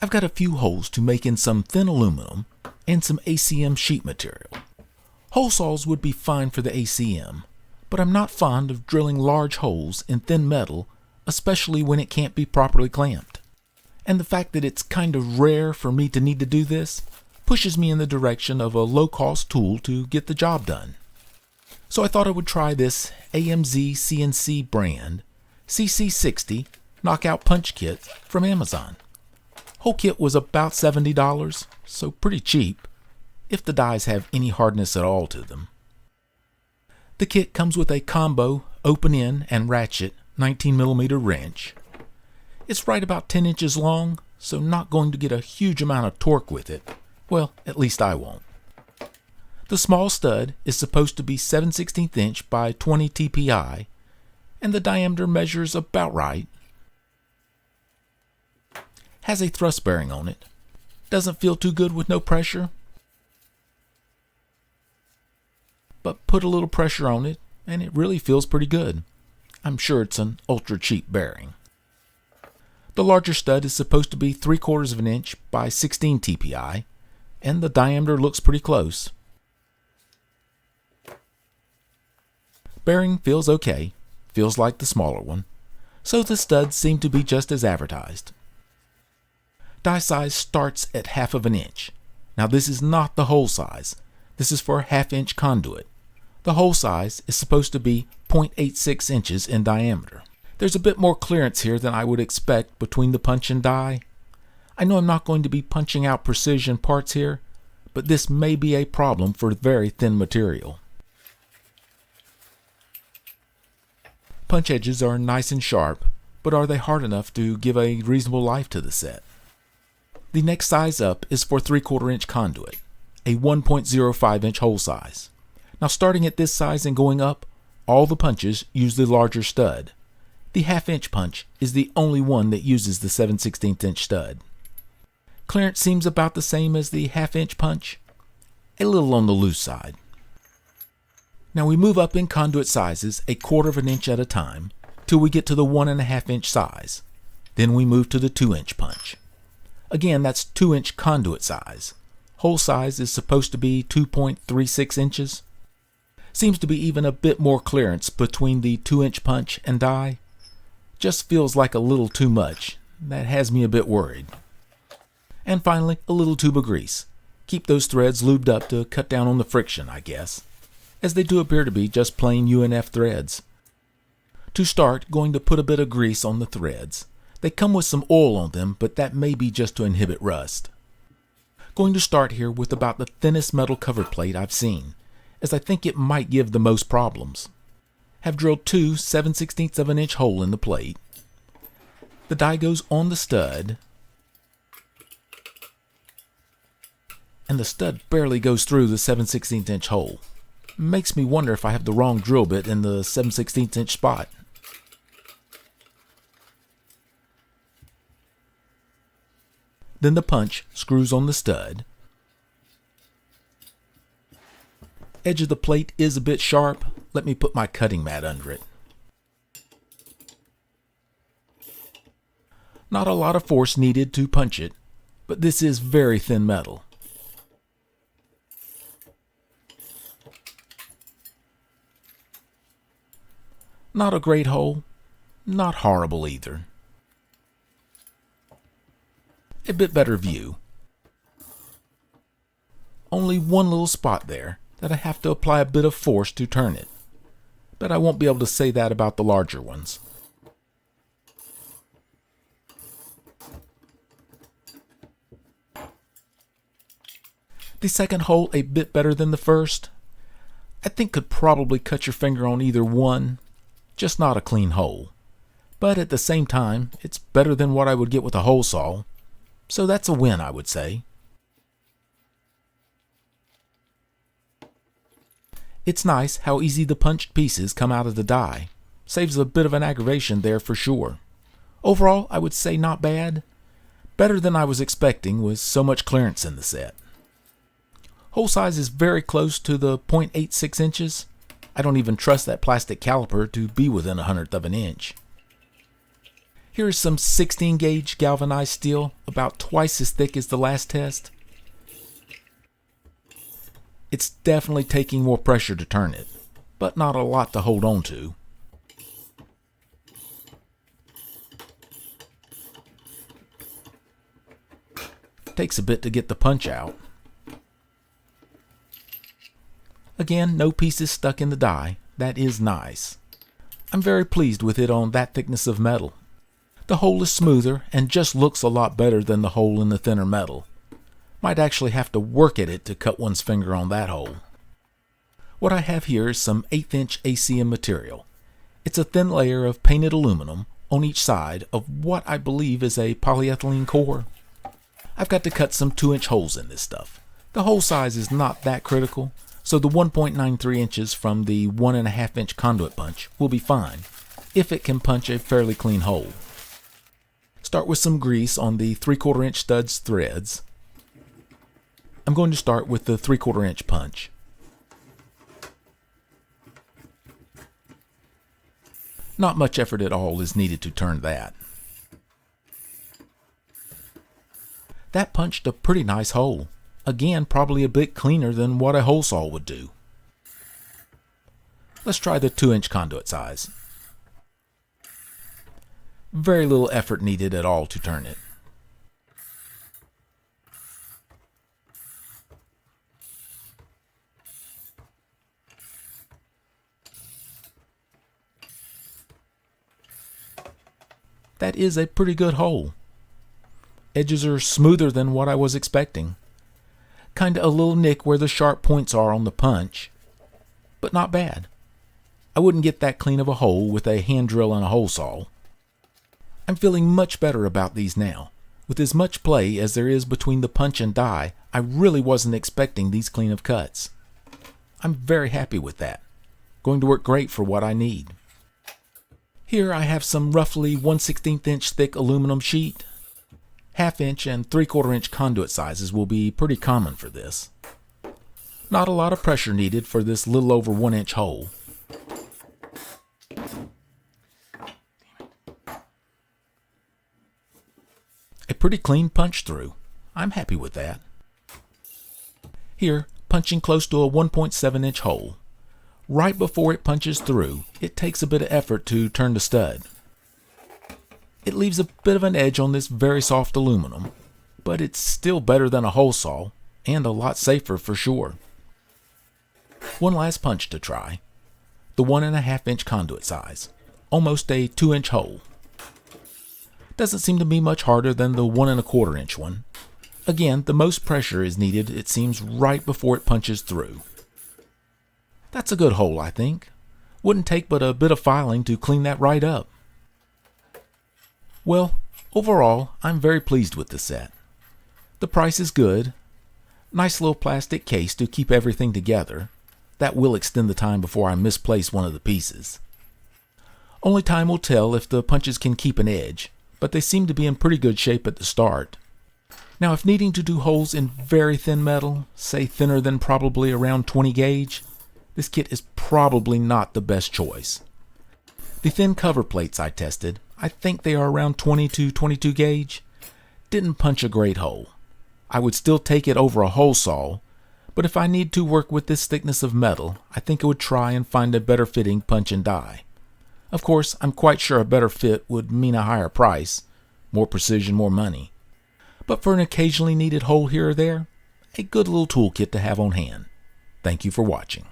I've got a few holes to make in some thin aluminum and some ACM sheet material. Hole saws would be fine for the ACM, but I'm not fond of drilling large holes in thin metal, especially when it can't be properly clamped. And the fact that it's kind of rare for me to need to do this pushes me in the direction of a low-cost tool to get the job done. So I thought I would try this Amzcnc brand CC60 knockout punch kit from Amazon. Whole kit was about $70, so pretty cheap, if the dies have any hardness at all to them. The kit comes with a combo open-end and ratchet 19mm wrench. It's right about 10 inches long, so not going to get a huge amount of torque with it. Well, at least I won't. The small stud is supposed to be 7/16 inch by 20 TPI, and the diameter measures about right. Has a thrust bearing on it. Doesn't feel too good with no pressure, but put a little pressure on it and it really feels pretty good. I'm sure it's an ultra cheap bearing. The larger stud is supposed to be 3/4 inch by 16 TPI, and the diameter looks pretty close. Bearing feels okay, feels like the smaller one, so the studs seem to be just as advertised. Die size starts at 1/2 inch. Now this is not the hole size. This is for a 1/2 inch conduit. The hole size is supposed to be 0.86 inches in diameter. There's a bit more clearance here than I would expect between the punch and die. I know I'm not going to be punching out precision parts here, but this may be a problem for very thin material. Punch edges are nice and sharp, but are they hard enough to give a reasonable life to the set? The next size up is for 3/4 inch conduit, a 1.05 inch hole size. Now starting at this size and going up, all the punches use the larger stud. The 1/2 inch punch is the only one that uses the 7/16 inch stud. Clearance seems about the same as the 1/2 inch punch, a little on the loose side. Now we move up in conduit sizes 1/4 inch at a time till we get to the 1.5 inch size. Then we move to the 2 inch punch. Again, that's 2 inch conduit size. Hole size is supposed to be 2.36 inches. Seems to be even a bit more clearance between the 2 inch punch and die. Just feels like a little too much. That has me a bit worried. And finally, a little tube of grease. Keep those threads lubed up to cut down on the friction, I guess, as they do appear to be just plain UNF threads. To start, going to put a bit of grease on the threads. They come with some oil on them, but that may be just to inhibit rust. Going to start here with about the thinnest metal cover plate I've seen, as I think it might give the most problems. Have drilled 2 7/16 inch hole in the plate. The die goes on the stud, and the stud barely goes through the 7/16 inch hole. Makes me wonder if I have the wrong drill bit in the 7/16 inch spot. Then the punch screws on the stud. Edge of the plate is a bit sharp. Let me put my cutting mat under it. Not a lot of force needed to punch it, but this is very thin metal. Not a great hole, not horrible either. A bit better view. Only one little spot there that I have to apply a bit of force to turn it, but I won't be able to say that about the larger ones. The second hole a bit better than the first. I think could probably cut your finger on either one, just not a clean hole. But at the same time, it's better than what I would get with a hole saw, so that's a win, I would say. It's nice how easy the punched pieces come out of the die. Saves a bit of an aggravation there for sure. Overall, I would say not bad. Better than I was expecting with so much clearance in the set. Hole size is very close to the 0.86 inches. I don't even trust that plastic caliper to be within 1/100 of an inch. Here is some 16 gauge galvanized steel, about twice as thick as the last test. It's definitely taking more pressure to turn it, but not a lot to hold on to. Takes a bit to get the punch out. Again, no pieces stuck in the die. That is nice. I'm very pleased with it on that thickness of metal. The hole is smoother and just looks a lot better than the hole in the thinner metal. Might actually have to work at it to cut one's finger on that hole. What I have here is some 1/8" ACM material. It's a thin layer of painted aluminum on each side of what I believe is a polyethylene core. I've got to cut some 2-inch holes in this stuff. The hole size is not that critical, so the 1.93 inches from the 1.5-inch conduit punch will be fine, if it can punch a fairly clean hole. Start with some grease on the 3/4 inch studs threads. I'm going to start with the 3/4 inch punch. Not much effort at all is needed to turn that. That punched a pretty nice hole. Again, probably a bit cleaner than what a hole saw would do. Let's try the 2-inch conduit size. Very little effort needed at all to turn it. That is a pretty good hole. Edges are smoother than what I was expecting. Kinda a little nick where the sharp points are on the punch, but not bad. I wouldn't get that clean of a hole with a hand drill and a hole saw. I'm feeling much better about these now. With as much play as there is between the punch and die, I really wasn't expecting these clean of cuts. I'm very happy with that. Going to work great for what I need. Here I have some roughly 1/16 inch thick aluminum sheet. 1/2 inch and 3/4 inch conduit sizes will be pretty common for this. Not a lot of pressure needed for this little over 1-inch hole. A pretty clean punch through. I'm happy with that. Here, punching close to a 1.7 inch hole. Right before it punches through, it takes a bit of effort to turn the stud. It leaves a bit of an edge on this very soft aluminum, but it's still better than a hole saw, and a lot safer for sure. One last punch to try. The 1.5 inch conduit size. Almost a 2-inch hole. Doesn't seem to be much harder than the 1.25 inch one. Again, the most pressure is needed, it seems, right before it punches through. That's a good hole, I think. Wouldn't take but a bit of filing to clean that right up. Well, overall, I'm very pleased with the set. The price is good. Nice little plastic case to keep everything together. That will extend the time before I misplace one of the pieces. Only time will tell if the punches can keep an edge, but they seem to be in pretty good shape at the start. Now, if needing to do holes in very thin metal, say thinner than probably around 20 gauge, this kit is probably not the best choice. The thin cover plates I tested, I think they are around 20 to 22 gauge, didn't punch a great hole. I would still take it over a hole saw, but if I need to work with this thickness of metal, I think I would try and find a better fitting punch and die. Of course, I'm quite sure a better fit would mean a higher price, more precision, more money. But for an occasionally needed hole here or there, a good little toolkit to have on hand. Thank you for watching.